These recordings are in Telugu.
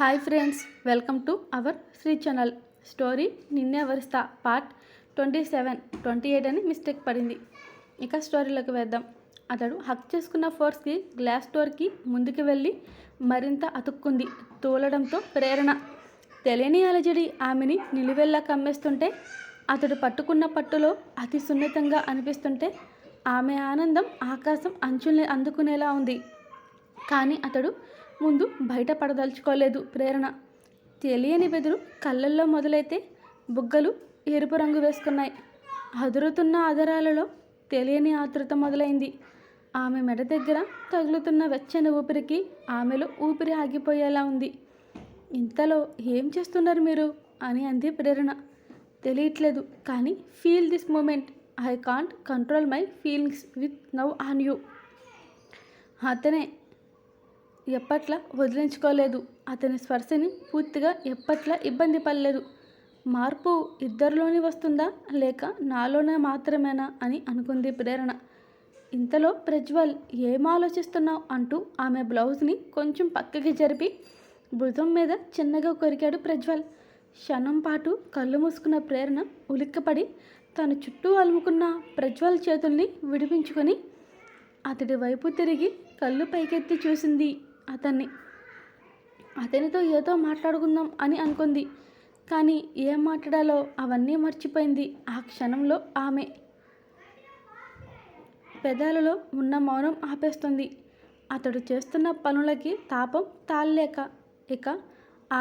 Hi friends, welcome to our Sri channel. Story నిన్నే వరుస్తా పార్ట్ 27 అని మిస్టేక్ పడింది. ఇక స్టోరీలోకి వేద్దాం. అతడు హక్ చేసుకున్న ఫోర్స్కి గ్లాస్ డోర్కి ముందుకు వెళ్ళి మరింత అతుక్కుంది. తూలడంతో ప్రేరణ తెలియని అలజడి ఆమెని నిలువెల్లా కమ్మేస్తుంటే, అతడు పట్టుకున్న పట్టులో అతి సున్నితంగా అనిపిస్తుంటే ఆమె ఆనందం ఆకాశం అంచుల్ని అందుకునేలా ఉంది. కానీ అతడు ముందు బయటపడదలుచుకోలేదు. ప్రేరణ తెలియని బెదురు కళ్ళల్లో మొదలైతే బుగ్గలు ఎరుపు రంగు వేసుకున్నాయి. అదురుతున్న ఆదరాలలో తెలియని ఆతృత మొదలైంది. ఆమె మెడ దగ్గర తగులుతున్న వెచ్చని ఊపిరికి ఆమెలో ఊపిరి ఆగిపోయేలా ఉంది. ఇంతలో ఏం చేస్తున్నారు మీరు అని అంది ప్రేరణ. తెలియట్లేదు, కానీ feel this moment. I can't control my feelings with now on you. అతనే ఎప్పట్లా వదిలించుకోలేదు. అతని స్పర్శని పూర్తిగా ఎప్పట్లా ఇబ్బంది పడలేదు. మార్పు ఇద్దరిలోని వస్తుందా లేక నాలోనే మాత్రమేనా అని అనుకుంది ప్రేరణ. ఇంతలో ప్రజ్వల్ ఏం ఆలోచిస్తున్నావు అంటూ ఆమె బ్లౌజ్ని కొంచెం పక్కకి జరిపి భుజం మీద చిన్నగా కొరికాడు ప్రజ్వల్. క్షణం పాటు కళ్ళు మూసుకున్న ప్రేరణ ఉలిక్కపడి తన చుట్టూ అలుముకున్న ప్రజ్వల్ చేతుల్ని విడిపించుకొని అతడి వైపు తిరిగి కళ్ళు పైకెత్తి చూసింది. అతనితో ఏదో మాట్లాడుకుందాం అని అనుకుంది. కానీ ఏం మాట్లాడాలో అవన్నీ మర్చిపోయింది. ఆ క్షణంలో ఆమె పెదాలలో ఉన్న మౌనం ఆపేస్తుంది. అతడు చేస్తున్న పనులకి తాపం తాళలేక ఇక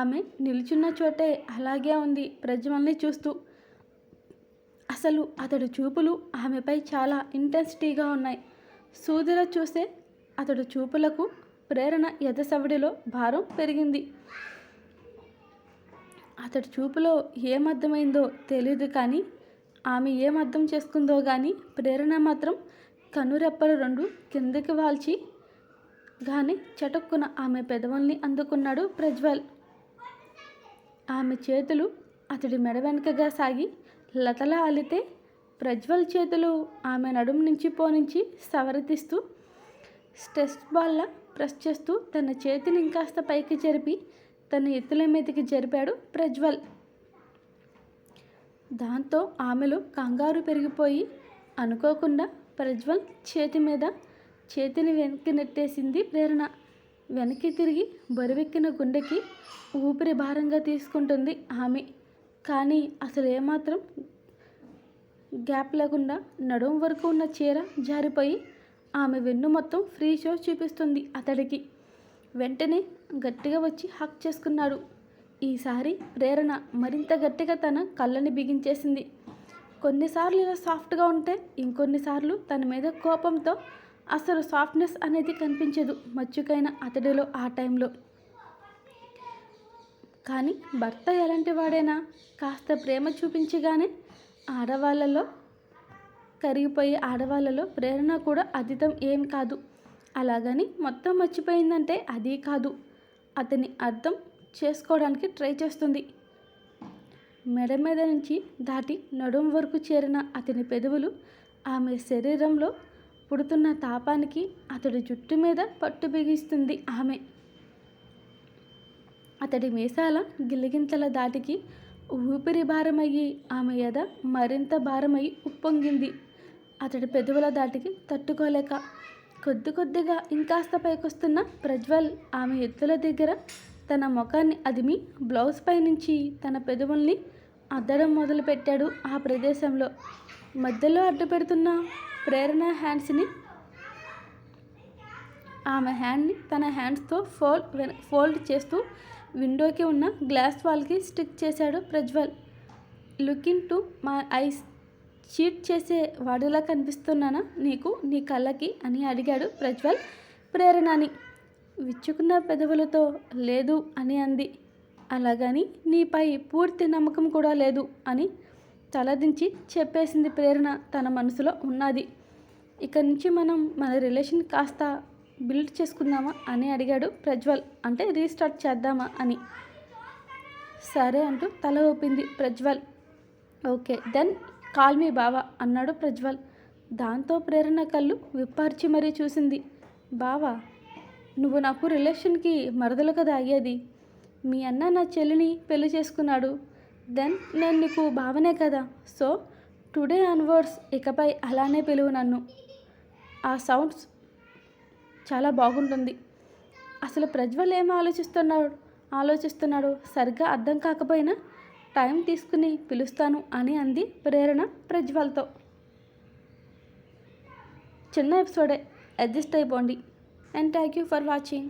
ఆమె నిల్చున్న చోటే అలాగే ఉంది ప్రజ్వల్ని చూస్తూ. అసలు అతడు చూపులు ఆమెపై చాలా ఇంటెన్సిటీగా ఉన్నాయి. సూదిలో చూసే అతడు చూపులకు ప్రేరణ ఎదసవడిలో భారం పెరిగింది. అతడి చూపులో ఏమర్థమైందో తెలియదు, కానీ ఆమె ఏం అర్థం చేసుకుందో కానీ ప్రేరణ మాత్రం కనురెప్పలు రెండు కిందకి వాల్చి గాని చటుక్కున ఆమె పెదవుల్ని అందుకున్నాడు ప్రజ్వల్. ఆమె చేతులు అతడి మెడ వెనుకగా సాగి లతలా అల్లితే ప్రజ్వల్ చేతులు ఆమె నడుము నుంచి పోనించి సవరతీస్తూ స్ట్రెస్ బాల్లా ప్రెస్ చేస్తూ తన చేతిని ఇంకాస్త పైకి జరిపి తన ఎత్తుల మీదకి జరిపాడు ప్రజ్వల్. దాంతో ఆమెలో కంగారు పెరిగిపోయి అనుకోకుండా ప్రజ్వల్ చేతి మీద చేతిని వెనక్కి నెట్టేసింది ప్రేరణ. వెనక్కి తిరిగి బరువెక్కిన గుండెకి ఊపిరి భారంగా తీసుకుంటుంది ఆమె. కానీ అసలు ఏమాత్రం గ్యాప్ లేకుండా నడుం వరకు ఉన్న చీర జారిపోయి ఆమె వెన్ను మొత్తం ఫ్రీ షో చూపిస్తుంది అతడికి. వెంటనే గట్టిగా వచ్చి హక్ చేసుకున్నాడు. ఈసారి ప్రేరణ మరింత గట్టిగా తన కళ్ళని బిగించేసింది. కొన్నిసార్లు ఇలా సాఫ్ట్గా ఉంటే ఇంకొన్నిసార్లు తన మీద కోపంతో అసలు సాఫ్ట్నెస్ అనేది కనిపించదు మచ్చుకైన అతడిలో ఆ టైంలో. కానీ భర్త ఎలాంటి వాడైనా కాస్త ప్రేమ చూపించగానే ఆడవాళ్ళలో కరిగిపోయే ఆడవాళ్ళలో ప్రేరణ కూడా అతీతం ఏం కాదు. అలాగని మొత్తం మర్చిపోయిందంటే అది కాదు. అతని అర్థం చేసుకోవడానికి ట్రై చేస్తుంది. మెడ మీద నుంచి దాటి నడుం వరకు చేరిన అతని పెదవులు ఆమె శరీరంలో పుడుతున్న తాపానికి అతడి జుట్టు మీద పట్టు బిగిస్తుంది ఆమె. అతడి మీసాల గిలిగింతల దాటికి ఊపిరి భారమయ్యి ఆమె ఎద మరింత భారమయ్యి ఉప్పొంగింది. అతడి పెదవుల దాటికి తట్టుకోలేక కొద్ది కొద్దిగా ఇంకాస్త పైకొస్తున్న ప్రజ్వల్ ఆమె ఎత్తుల దగ్గర తన ముఖాన్ని అదిమి బ్లౌజ్ పై నుంచి తన పెదవుల్ని అద్దడం మొదలుపెట్టాడు. ఆ ప్రదేశంలో మధ్యలో అడ్డు పెడుతున్న ప్రేరణ హ్యాండ్స్ని ఆమె హ్యాండ్ని తన హ్యాండ్స్తో ఫోల్డ్ చేస్తూ విండోకి ఉన్న గ్లాస్ వాల్కి స్టిక్ చేశాడు Prajwal. Looking to my eyes, cheat చేసే వాడిలా కనిపిస్తున్నానా నీకు నీ కళ్ళకి అని అడిగాడు ప్రజ్వల్ ప్రేరణని. విచ్చుకున్న పెదవులతో లేదు అని అంది. అలాగని నీపై పూర్తి నమ్మకం కూడా లేదు అని తలదించి చెప్పేసింది ప్రేరణ తన మనసులో ఉన్నది. ఇక నుంచి మనం మన రిలేషన్ కాస్త బిల్డ్ చేసుకుందామా అని అడిగాడు ప్రజ్వల్. అంటే రీస్టార్ట్ చేద్దామా అని. సరే అంటూ తల ఊపింది Prajwal. Okay then call me బావా అన్నాడు ప్రజ్వల్. దాంతో ప్రేరణ కళ్ళు విప్పార్చి మరీ చూసింది. బావా, నువ్వు నాకు రిలేషన్కి మరదలు కదా అయ్యేది. మీ అన్న నా చెల్లిని పెళ్లి చేసుకున్నాడు. దెన్ నేను నీకు బావనే కదా. సో టుడే ఆన్వర్డ్స్ ఇకపై అలానే పిలువు నన్ను. ఆ సౌండ్స్ చాలా బాగుంటుంది. అసలు ప్రజ్వల్ ఏం ఆలోచిస్తున్నాడు సరిగ్గా అర్థం కాకపోయినా టైం తీసుకుని పిలుస్తాను అని అంది ప్రేరణ ప్రజ్వల్తో. చిన్న ఎపిసోడే, అడ్జస్ట్ అయిపోండి. And thank you for watching.